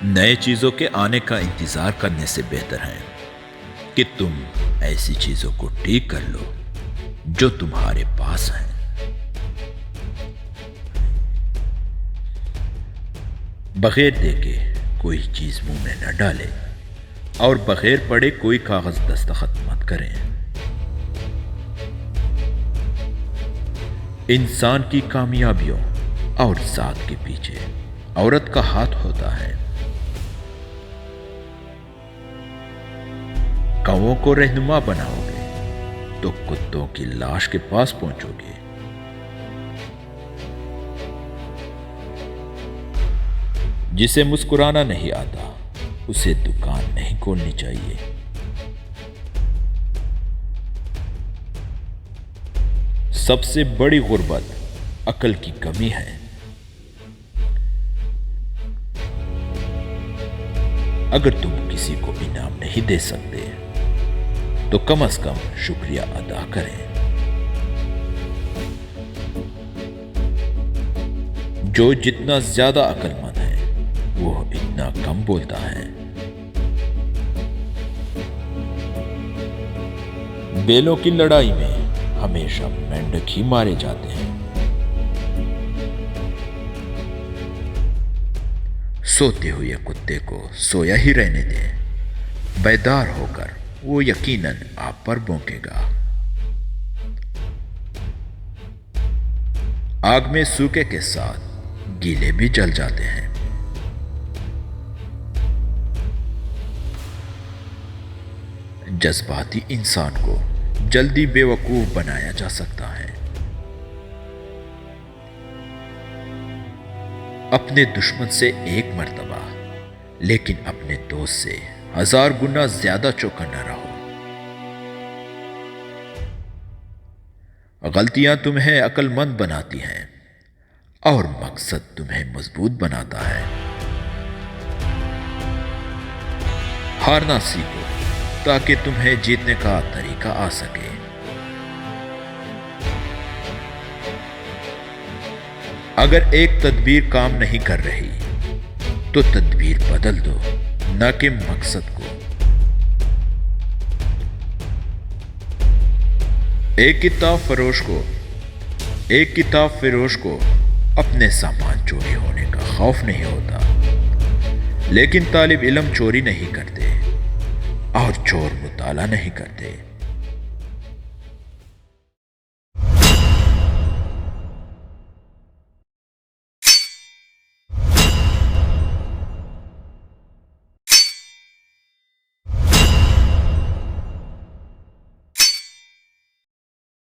نئے چیزوں کے آنے کا انتظار کرنے سے بہتر ہے کہ تم ایسی چیزوں کو ٹھیک کر لو جو تمہارے پاس ہیں۔ بغیر دیکھے کوئی چیز منہ میں نہ ڈالے اور بغیر پڑھے کوئی کاغذ دستخط مت کریں۔ انسان کی کامیابیوں اور ذات کے پیچھے عورت کا ہاتھ ہوتا ہے۔ کووں کو رہنما بناؤ گے تو کتوں کی لاش کے پاس پہنچو گے۔ جسے مسکرانا نہیں آتا اسے دکان نہیں کھولنی چاہیے۔ سب سے بڑی غربت عقل کی کمی ہے۔ اگر تم کسی کو انعام نہیں دے سکتے تو کم از کم شکریہ ادا کریں۔ جو جتنا زیادہ عقل مند ہے وہ اتنا کم بولتا ہے۔ بیلوں کی لڑائی میں ہمیشہ مینڈک ہی مارے جاتے ہیں۔ سوتے ہوئے کتے کو سویا ہی رہنے دیں، بیدار ہو کر وہ یقیناً آپ پر بھونکے گا۔ آگ میں سوکھے کے ساتھ گیلے بھی جل جاتے ہیں۔ جذباتی انسان کو جلدی بے وقوف بنایا جا سکتا ہے۔ اپنے دشمن سے ایک مرتبہ لیکن اپنے دوست سے 1000 گنا زیادہ چوکنا رہو۔ غلطیاں تمہیں عقل مند بناتی ہیں اور مقصد تمہیں مضبوط بناتا ہے۔ ہارنا سیکھو تاکہ تمہیں جیتنے کا طریقہ آ سکے۔ اگر ایک تدبیر کام نہیں کر رہی تو تدبیر بدل دو، نہ کہ مقصد کو۔ ایک کتاب فروش کو اپنے سامان چوری ہونے کا خوف نہیں ہوتا، لیکن طالب علم چوری نہیں کرتے اور چور مطالعہ نہیں کرتے۔